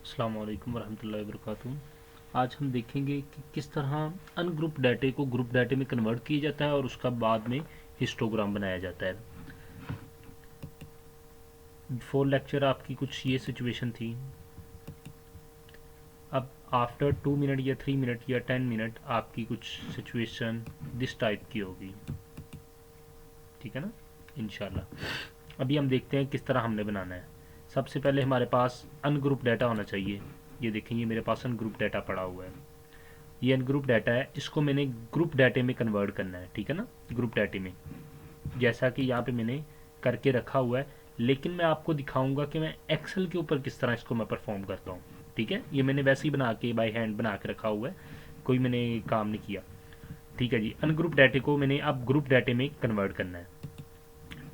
अस्सलाम वालेकुम वरहमतुल्लाहि वबरकातुहू। आज हम देखेंगे कि किस तरह अनग्रुप डाटे को ग्रुप डाटे में कन्वर्ट किया जाता है और उसका बाद में हिस्टोग्राम बनाया जाता है। बिफोर लेक्चर आपकी कुछ ये सिचुएशन थी। अब आफ्टर 2 मिनट या 3 मिनट या 10 मिनट आपकी कुछ सिचुएशन दिस टाइप की होगी, ठीक है ना, इंशाल्लाह। अभी हम देखते हैं किस तरह हमने बनाना है। सबसे पहले हमारे पास अनग्रुप डाटा होना चाहिए। ये देखेंगे मेरे पास अनग्रुप डाटा पड़ा हुआ है। ये अनग्रुप डाटा है, इसको मैंने ग्रुप डाटे में कन्वर्ट करना है, ठीक है ना, ग्रुप डाटे में, जैसा कि यहाँ पे मैंने करके रखा हुआ है। लेकिन मैं आपको दिखाऊंगा कि मैं एक्सेल के ऊपर किस तरह इसको मैं परफॉर्म करता हूँ, ठीक है। ये मैंने वैसे ही बना के बाय हैंड बना के रखा हुआ है, कोई मैंने काम नहीं किया, ठीक है जी। अनग्रुप डाटे को मैंने अब ग्रुप डाटे में कन्वर्ट करना है,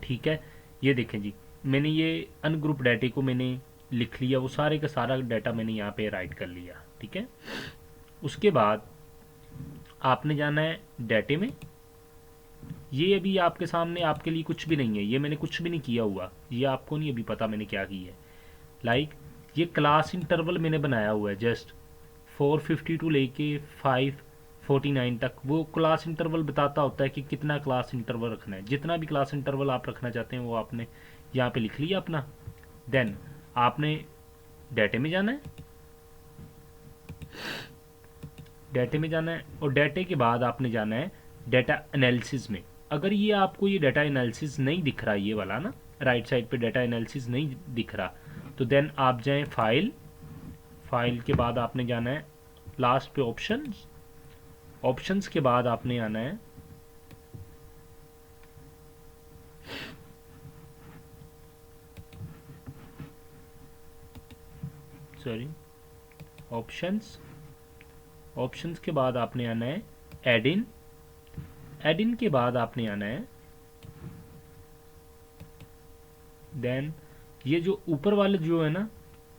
ठीक है। ये देखें जी, मैंने ये अनग्रुप डाटे को मैंने लिख लिया, वो सारे का सारा डाटा मैंने यहाँ पे राइट कर लिया, ठीक है। उसके बाद आपने जाना है डाटे में। ये अभी आपके सामने आपके लिए कुछ भी नहीं है, ये मैंने कुछ भी नहीं किया हुआ, ये आपको नहीं अभी पता मैंने क्या किया है। लाइक ये क्लास इंटरवल मैंने बनाया हुआ है, जस्ट 452 लेके 549 तक। वो क्लास इंटरवल बताता होता है कि कितना क्लास इंटरवल रखना है। जितना भी क्लास इंटरवल आप रखना चाहते हैं वो आपने यहाँ पे लिख लिया अपना। देन आपने डाटे में जाना है, डाटे में जाना है, और डाटे के बाद आपने जाना है डाटा एनालिसिस में। अगर ये आपको ये डाटा एनालिसिस नहीं दिख रहा, ये वाला ना राइट साइड पे डाटा एनालिसिस नहीं दिख रहा, तो देन आप जाएं फाइल, फाइल के बाद आपने जाना है लास्ट पे ऑप्शंस, ऑप्शंस के बाद आपने आना है सॉरी ऑप्शंस, ऑप्शंस के बाद आपने आना है एड इन, एड इन के बाद आपने आना है देन ये जो ऊपर वाले जो है ना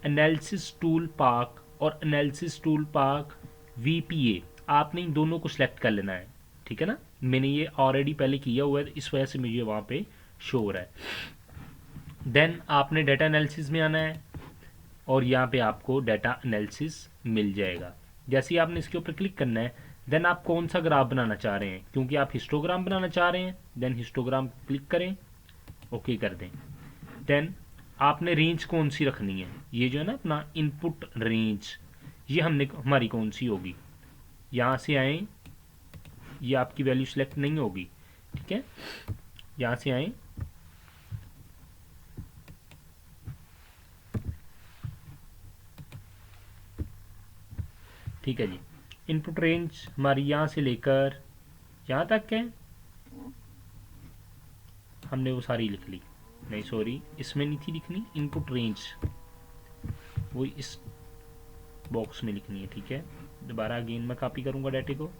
एनालिसिस टूल पार्क और एनालिसिस टूल पार्क वीपीए, आपने इन दोनों को सिलेक्ट कर लेना है, ठीक है ना। मैंने ये ऑलरेडी पहले किया हुआ है, इस वजह से मुझे वहाँ पे शो हो रहा है। देन आपने डाटा एनालिसिस में आना है और यहाँ पे आपको डाटा एनालिसिस मिल जाएगा। जैसे ही आपने इसके ऊपर क्लिक करना है, देन आप कौन सा ग्राफ बनाना चाह रहे हैं, क्योंकि आप हिस्टोग्राम बनाना चाह रहे हैं, देन हिस्टोग्राम क्लिक करें, ओके कर दें। देन आपने रेंज कौन सी रखनी है, ये जो है ना अपना इनपुट रेंज, ये हमने हमारी कौन सी होगी, यहाँ से आए, ये आपकी वैल्यू सिलेक्ट नहीं होगी, ठीक है। यहाँ से आए, ठीक है जी। इनपुट रेंज हमारी यहाँ से लेकर यहाँ तक है, हमने वो सारी लिख ली। नहीं सॉरी, इसमें नहीं थी लिखनी, इनपुट रेंज वो इस बॉक्स में लिखनी है, ठीक है। दोबारा अगेन मैं कॉपी करूंगा डाटे को,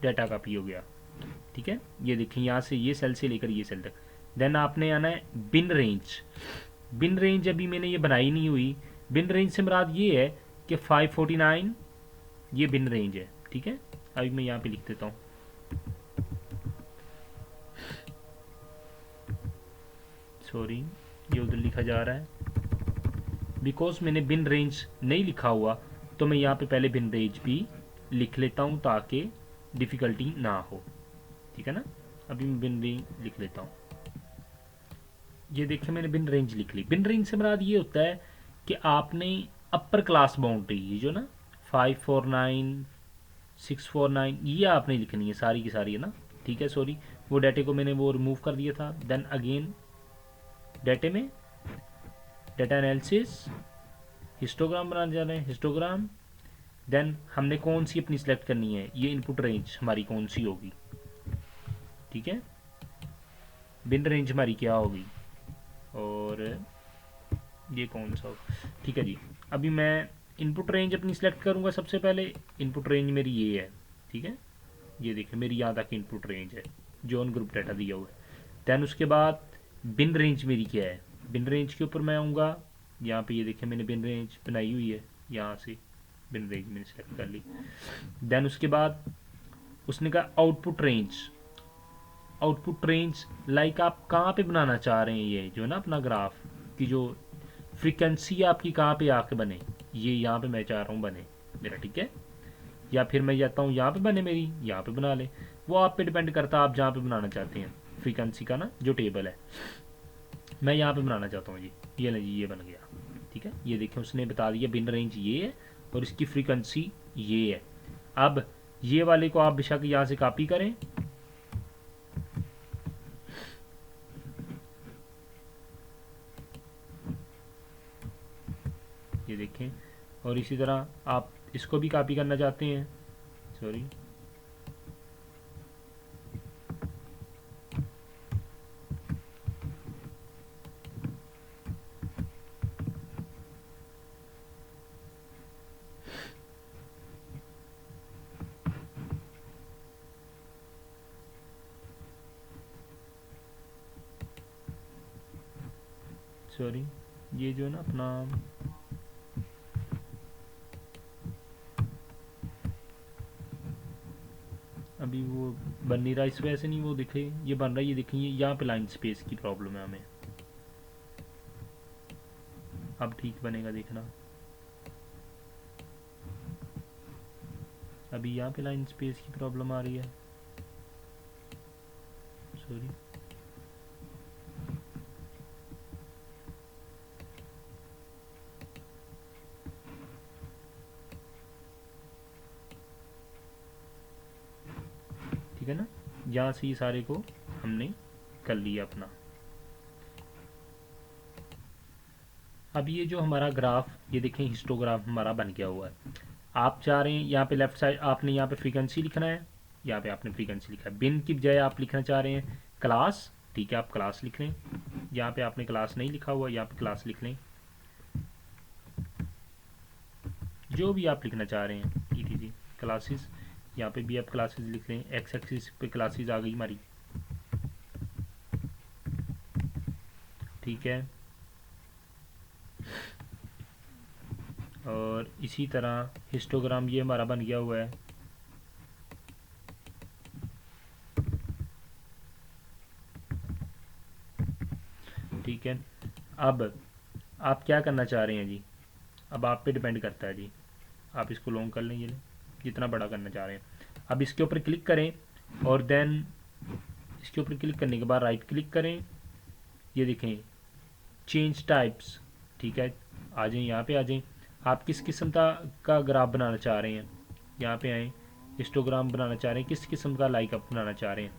डाटा कॉपी हो गया, ठीक है। ये देखिए यहाँ से ये सेल से लेकर ये सेल तक। देन आपने आना है बिन रेंज। बिन रेंज अभी मैंने ये बनाई नहीं हुई। बिन रेंज से मुराद ये है कि 549 ये बिन रेंज है, ठीक है। अभी मैं यहाँ पे लिख देता हूँ, सॉरी ये उधर लिखा जा रहा है, बिकॉज मैंने बिन रेंज नहीं लिखा हुआ, तो मैं यहाँ पे पहले बिन रेंज भी लिख लेता हूँ ताकि डिफ़िकल्टी ना हो, ठीक है ना। अभी मैं बिन रेंज लिख लेता हूँ। ये देखिए मैंने बिन रेंज लिख ली। बिन रेंज से मुराद ये होता है कि आपने अपर क्लास बाउंड्री, ये जो ना 549 649 ये आपने लिखनी है सारी की सारी, है ना, ठीक है। सॉरी वो डाटे को मैंने वो रिमूव कर दिया था। देन अगेन डाटे में डाटा एनालिसिस, हिस्टोग्राम बनाने जा रहे हैं, हिस्टोग्राम। देन हमने कौन सी अपनी सिलेक्ट करनी है, ये इनपुट रेंज हमारी कौन सी होगी, ठीक है। बिन रेंज हमारी क्या होगी और ये कौन सा होगा, ठीक है जी। अभी मैं इनपुट रेंज अपनी सिलेक्ट करूंगा। सबसे पहले इनपुट रेंज मेरी ये है, ठीक है। ये देखिए मेरी यहाँ तक इनपुट रेंज है जो ऑन ग्रुप डाटा दिया हुआ है। देन उसके बाद बिन रेंज मेरी क्या है, बिन रेंज के ऊपर मैं आऊँगा, यहाँ पे ये देखिए मैंने बिन रेंज बनाई हुई है, यहाँ से बिन रेंज मैंने सेलेक्ट कर ली। देन उसके बाद उसने कहा output range. Output range like आप कहाँ पे बनाना चाह रहे हैं, ये जो है ना अपना ग्राफ, इसकी जो फ्रीक्वेंसी आपकी कहाँ पे आके बने, ये यहाँ पे मैं चाह रहा हूँ बने मेरा, ठीक है। या फिर मैं चाहता हूँ यहाँ पे बने मेरी, यहाँ पे बना ले, वो आप पे डिपेंड करता है आप जहाँ पे बनाना चाहते हैं। फ्रीक्वेंसी का ना जो टेबल है, मैं यहाँ पे बनाना चाहता हूँ जी, ये ले जी, ये बन गया, ठीक है। ये देखें उसने बता दिया बिन रेंज ये है और इसकी फ्रीक्वेंसी ये है। अब ये वाले को आप बेशक यहाँ से कॉपी करें, ये देखें, और इसी तरह आप इसको भी कॉपी करना चाहते हैं, सॉरी सॉरी ये जो है ना अपना अभी वो बन नहीं रहा, इस वजह से नहीं वो दिखे, ये बन रहा है, ये देखें, ये यहाँ पे लाइन स्पेस की प्रॉब्लम है हमें। अब ठीक बनेगा देखना, अभी यहाँ पे लाइन स्पेस की प्रॉब्लम आ रही है, सॉरी ठीक है ना। यहाँ से ये सारे को हमने कर लिया अपना। अब ये जो हमारा ग्राफ, ये देखें हिस्टोग्राफ हमारा बन गया हुआ है। आप चाह रहे हैं यहाँ पे लेफ्ट साइड आपने यहाँ पे फ्रीक्वेंसी लिखना है, यहाँ पे आपने फ्रीक्वेंसी लिखा है, बिन की बजाय आप लिखना चाह रहे हैं क्लास, ठीक है आप क्लास लिख लें, यहाँ पे आपने क्लास नहीं लिखा हुआ, यहाँ पे क्लास लिख लें, जो भी आप लिखना चाह रहे हैं, ई क्लासेस, यहाँ पे भी आप क्लासेस लिख लें, एक्स एक्सिस पे क्लासेस आ गई हमारी, ठीक है। और इसी तरह हिस्टोग्राम ये हमारा बन गया हुआ है, ठीक है। अब आप क्या करना चाह रहे हैं जी, अब आप पे डिपेंड करता है जी, आप इसको लॉन्ग कर लें, ये जितना बड़ा करना चाह रहे हैं। अब इसके ऊपर क्लिक करें और देन इसके ऊपर क्लिक करने के बाद राइट क्लिक करें, ये देखें चेंज टाइप्स, ठीक है, आ जाएं यहाँ पे आ जाएं। आप किस किस्म का ग्राफ बनाना चाह रहे हैं, यहाँ पे आएँ, हिस्टोग्राम बनाना चाह रहे हैं, किस किस्म का लाइक आप बनाना चाह रहे हैं,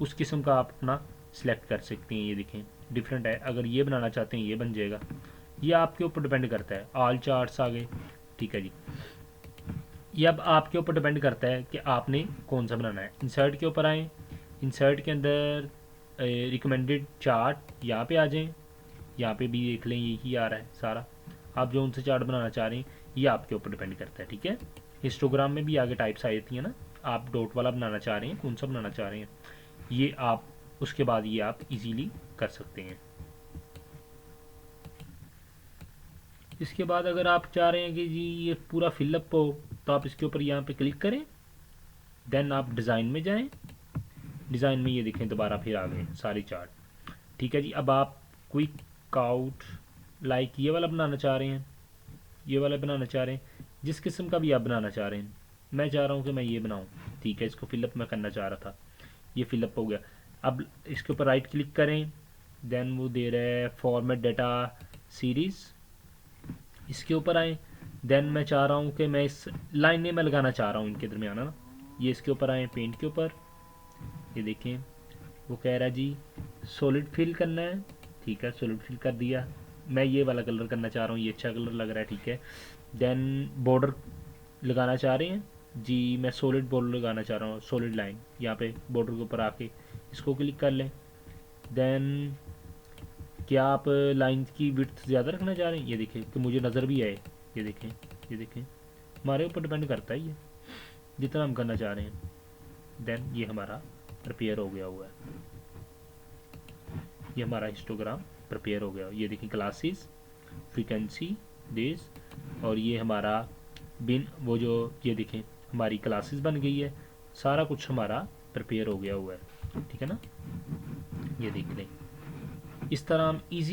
उस किस्म का आप अपना सिलेक्ट कर सकते हैं। ये देखें डिफरेंट है, अगर ये बनाना चाहते हैं ये बन जाएगा, ये आपके ऊपर डिपेंड करता है। ऑल चार्ट्स आ गए, ठीक है जी। ये अब आपके ऊपर डिपेंड करता है कि आपने कौन सा बनाना है। इंसर्ट के ऊपर आएँ, इंसर्ट के अंदर रिकमेंडेड चार्ट यहाँ पे आ जाएं, यहाँ पे भी देख लें यही आ रहा है सारा। आप जो उनसे चार्ट बनाना चाह रहे हैं ये आपके ऊपर डिपेंड करता है, ठीक है। हिस्टोग्राम में भी आगे टाइप्स आई थी है ना, आप डॉट वाला बनाना चाह रहे हैं, कौन सा बनाना चाह रहे हैं, ये आप उसके बाद ये आप इजीली कर सकते हैं। इसके बाद अगर आप चाह रहे हैं कि जी ये पूरा फिलअप हो तो आप इसके ऊपर यहाँ पे क्लिक करें, देन आप डिज़ाइन में जाएं, डिज़ाइन में ये देखें दोबारा फिर आ गए सारी चार्ट, ठीक है जी। अब आप क्विक आउट लाइक ये वाला बनाना चाह रहे हैं, ये वाला बनाना चाह रहे हैं, जिस किस्म का भी आप बनाना चाह रहे हैं, मैं चाह रहा हूँ कि मैं ये बनाऊँ, ठीक है। इसको फिलअप मैं करना चाह रहा था, ये फिलअप हो गया। अब इसके ऊपर राइट क्लिक करें, देन वो दे रहा है फॉर्मेट डाटा सीरीज़, इसके ऊपर आए, देन मैं चाह रहा हूँ कि मैं इस लाइनें में लगाना चाह रहा हूँ इनके दरमियान ना, ये इसके ऊपर आए पेंट के ऊपर, ये देखें वो कह रहा है जी सॉलिड फिल करना है, ठीक है सॉलिड फिल कर दिया। मैं ये वाला कलर करना चाह रहा हूँ, ये अच्छा कलर लग रहा है, ठीक है। देन बॉर्डर लगाना चाह रहे हैं जी, मैं सॉलिड बॉर्डर लगाना चाह रहा हूँ, सॉलिड लाइन, यहाँ पे बॉर्डर के ऊपर आके इसको क्लिक कर लें। देन क्या आप लाइन की विड्थ ज़्यादा रखना चाह रहे हैं, ये देखें कि मुझे नज़र भी आए, ये देखें, ये देखें हमारे ऊपर डिपेंड करता है ये जितना हम करना चाह रहे हैं। देन ये हमारा प्रिपेयर हो गया हुआ है, ये हमारा हिस्टोग्राम प्रिपेयर हो गया। ये देखें क्लासेस, फ्रीक्वेंसी, डेज, और ये हमारा बिन वो जो ये देखें हमारी क्लासेस बन गई है, सारा कुछ हमारा प्रिपेयर हो गया हुआ है, ठीक है ना। ये देख लें इस तरह हम इजी